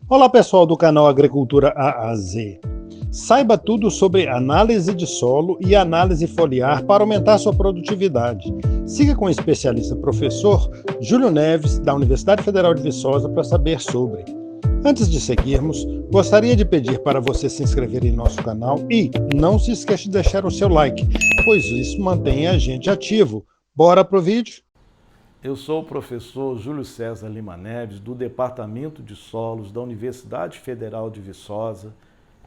Olá pessoal do canal Agricultura A a Z. Saiba tudo sobre análise de solo e análise foliar para aumentar sua produtividade. Siga com o especialista professor Júlio Neves, da Universidade Federal de Viçosa, para saber sobre. Antes de seguirmos, gostaria de pedir para você se inscrever em nosso canal e não se esqueça de deixar o seu like, pois isso mantém a gente ativo. Bora pro vídeo? Eu sou o professor Júlio César Lima Neves, do Departamento de Solos da Universidade Federal de Viçosa,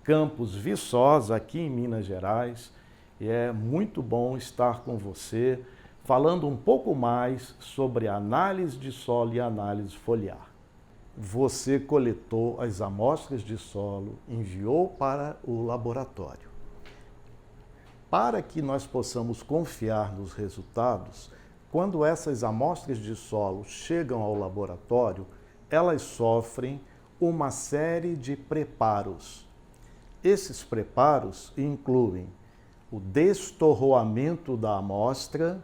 campus Viçosa, aqui em Minas Gerais. E é muito bom estar com você, falando um pouco mais sobre análise de solo e análise foliar. Você coletou as amostras de solo, enviou para o laboratório. Para que nós possamos confiar nos resultados, quando essas amostras de solo chegam ao laboratório, elas sofrem uma série de preparos. Esses preparos incluem o destorroamento da amostra,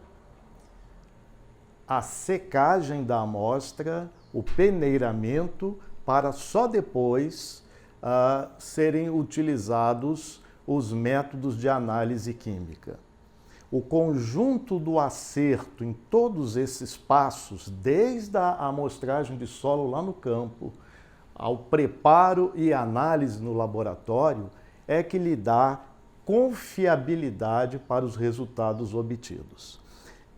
a secagem da amostra, o peneiramento, para só depois serem utilizados os métodos de análise química. O conjunto do acerto em todos esses passos, desde a amostragem de solo lá no campo, ao preparo e análise no laboratório, é que lhe dá confiabilidade para os resultados obtidos.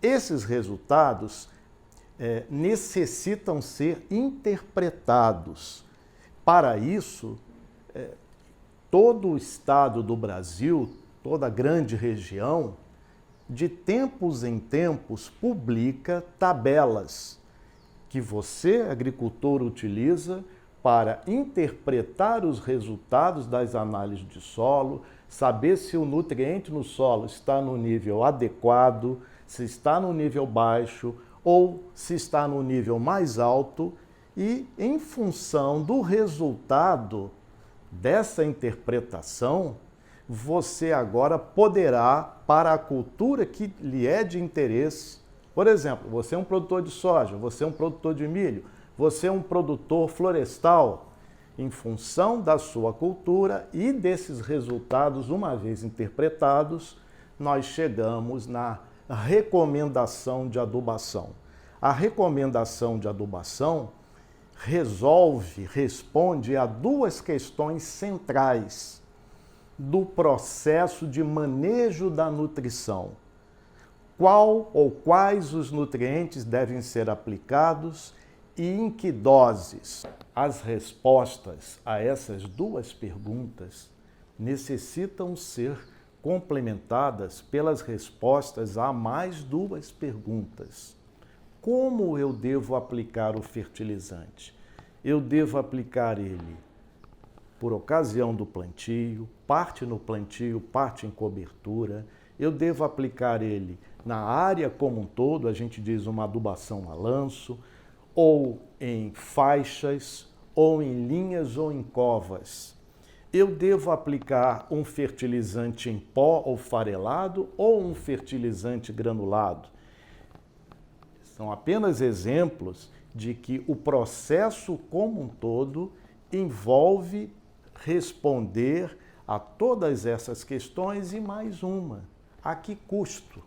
Esses resultados necessitam ser interpretados. Para isso, todo o estado do Brasil, toda a grande região, de tempos em tempos, publica tabelas que você, agricultor, utiliza para interpretar os resultados das análises de solo, saber se o nutriente no solo está no nível adequado, se está no nível baixo ou se está no nível mais alto, e em função do resultado dessa interpretação, você agora poderá, para a cultura que lhe é de interesse, por exemplo, você é um produtor de soja, você é um produtor de milho, você é um produtor florestal, em função da sua cultura e desses resultados, uma vez interpretados, nós chegamos na recomendação de adubação. A recomendação de adubação responde a duas questões centrais do processo de manejo da nutrição. Qual ou quais os nutrientes devem ser aplicados e em que doses? As respostas a essas duas perguntas necessitam ser complementadas pelas respostas a mais duas perguntas. Como eu devo aplicar o fertilizante? Eu devo aplicar ele por ocasião do plantio, parte no plantio, parte em cobertura. Eu devo aplicar ele na área como um todo, a gente diz uma adubação a lanço, ou em faixas, ou em linhas ou em covas. Eu devo aplicar um fertilizante em pó ou farelado ou um fertilizante granulado. São apenas exemplos de que o processo como um todo envolve responder a todas essas questões e mais uma, a que custo?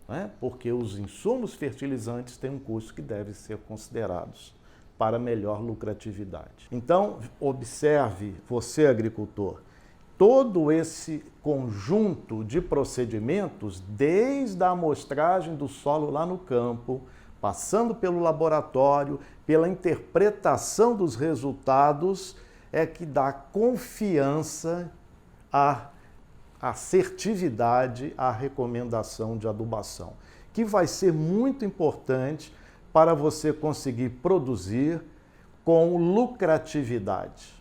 Né? Porque os insumos fertilizantes têm um custo que deve ser considerados para melhor lucratividade. Então, observe, você agricultor, todo esse conjunto de procedimentos, desde a amostragem do solo lá no campo, passando pelo laboratório, pela interpretação dos resultados, é que dá confiança, à assertividade à recomendação de adubação, que vai ser muito importante para você conseguir produzir com lucratividade.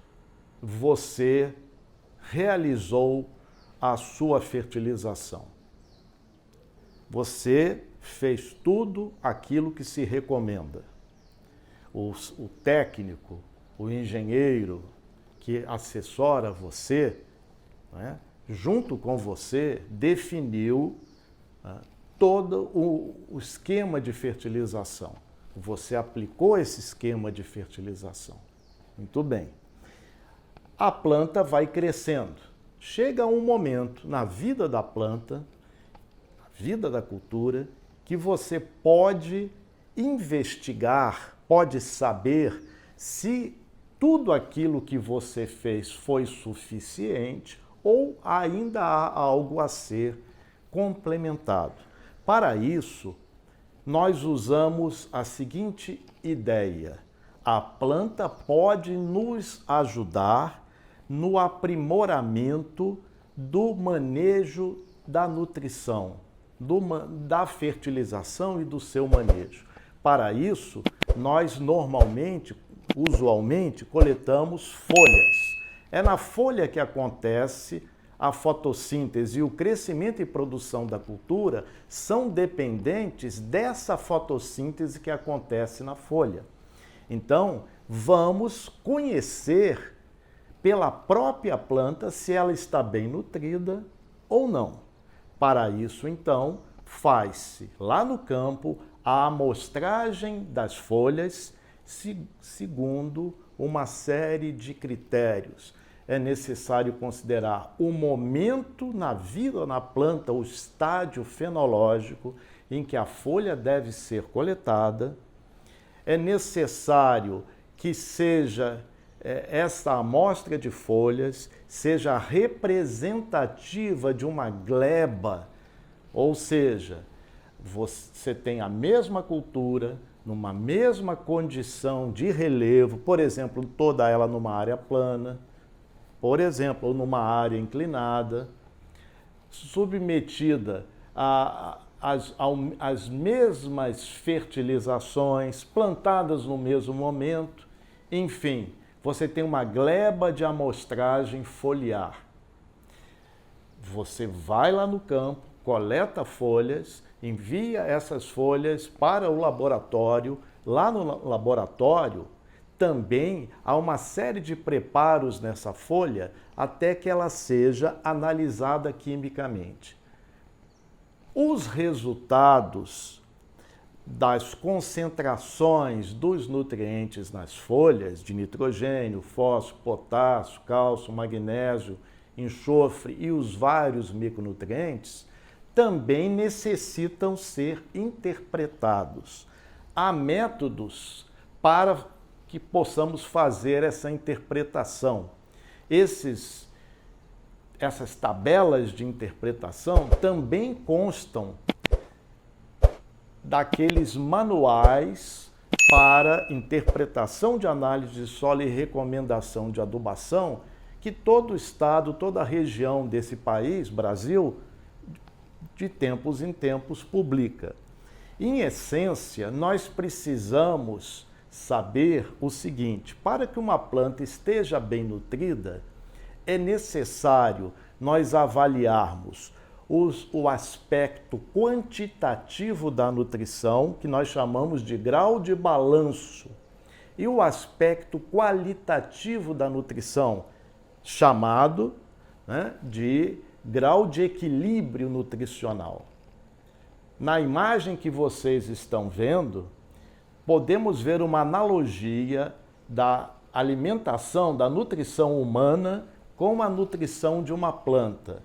Você realizou a sua fertilização. Você fez tudo aquilo que se recomenda. O técnico, o engenheiro que assessora você, né, junto com você, definiu todo o esquema de fertilização. Você aplicou esse esquema de fertilização. Muito bem. a planta vai crescendo. Chega um momento na vida da planta, na vida da cultura, que você pode investigar, pode saber se tudo aquilo que você fez foi suficiente ou ainda há algo a ser complementado. Para isso, nós usamos a seguinte ideia: a planta pode nos ajudar no aprimoramento do manejo da nutrição, da fertilização e do seu manejo. Para isso, nós usualmente, coletamos folhas. É na folha que acontece a fotossíntese, e o crescimento e produção da cultura são dependentes dessa fotossíntese que acontece na folha. Então, vamos conhecer pela própria planta se ela está bem nutrida ou não. Para isso, então, faz-se lá no campo a amostragem das folhas segundo uma série de critérios. É necessário considerar o momento na vida na planta, o estágio fenológico em que a folha deve ser coletada. É necessário que seja essa amostra de folhas seja representativa de uma gleba, ou seja, você tem a mesma cultura, numa mesma condição de relevo, por exemplo, toda ela numa área plana, por exemplo, ou numa área inclinada, submetida às mesmas fertilizações, plantadas no mesmo momento, enfim, você tem uma gleba de amostragem foliar. Você vai lá no campo, coleta folhas, envia essas folhas para o laboratório. Lá no laboratório também há uma série de preparos nessa folha até que ela seja analisada quimicamente. Os resultados das concentrações dos nutrientes nas folhas, de nitrogênio, fósforo, potássio, cálcio, magnésio, enxofre e os vários micronutrientes, também necessitam ser interpretados. Há métodos para que possamos fazer essa interpretação. Essas tabelas de interpretação também constam daqueles manuais para interpretação de análise de solo e recomendação de adubação que todo estado, toda região desse país, Brasil, de tempos em tempos publica. Em essência, nós precisamos saber o seguinte: para que uma planta esteja bem nutrida, é necessário nós avaliarmos o aspecto quantitativo da nutrição, que nós chamamos de grau de balanço, e o aspecto qualitativo da nutrição, chamado de grau de equilíbrio nutricional. Na imagem que vocês estão vendo, podemos ver uma analogia da alimentação, da nutrição humana com a nutrição de uma planta.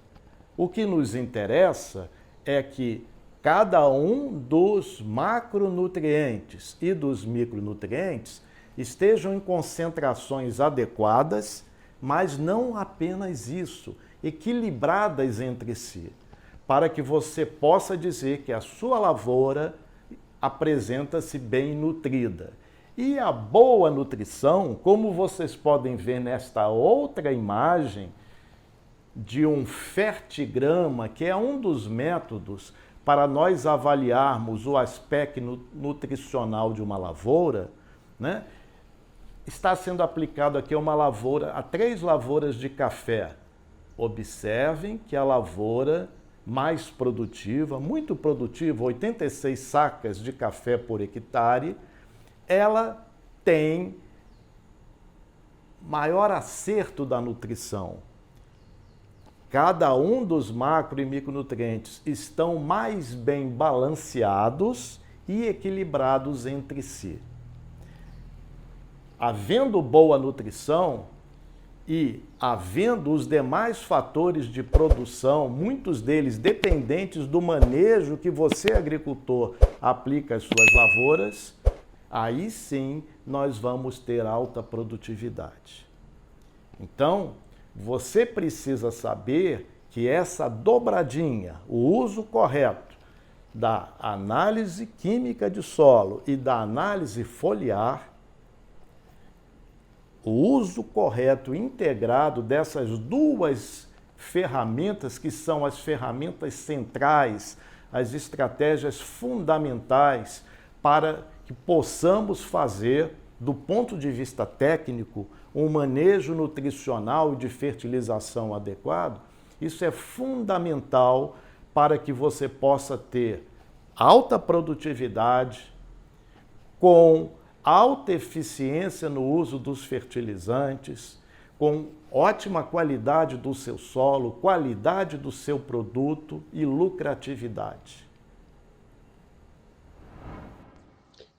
O que nos interessa é que cada um dos macronutrientes e dos micronutrientes estejam em concentrações adequadas, mas não apenas isso, equilibradas entre si, para que você possa dizer que a sua lavoura apresenta-se bem nutrida. E a boa nutrição, como vocês podem ver nesta outra imagem, de um fertigrama, que é um dos métodos para nós avaliarmos o aspecto nutricional de uma lavoura, está sendo aplicado aqui a 3 lavouras de café. Observem que a lavoura mais produtiva, muito produtiva, 86 sacas de café por hectare, ela tem maior acerto da nutrição. Cada um dos macro e micronutrientes estão mais bem balanceados e equilibrados entre si. Havendo boa nutrição, E, havendo os demais fatores de produção, muitos deles dependentes do manejo que você, agricultor, aplica às suas lavouras, aí sim nós vamos ter alta produtividade. Então, você precisa saber que essa dobradinha, o uso correto da análise química de solo e da análise foliar, o uso correto integrado dessas duas ferramentas, que são as ferramentas centrais, as estratégias fundamentais para que possamos fazer, do ponto de vista técnico, um manejo nutricional e de fertilização adequado. Isso é fundamental para que você possa ter alta produtividade, com alta eficiência no uso dos fertilizantes, com ótima qualidade do seu solo, qualidade do seu produto e lucratividade.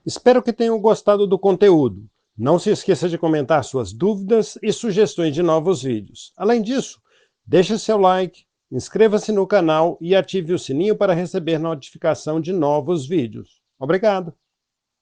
Espero que tenham gostado do conteúdo. Não se esqueça de comentar suas dúvidas e sugestões de novos vídeos. Além disso, deixe seu like, inscreva-se no canal e ative o sininho para receber notificação de novos vídeos. Obrigado!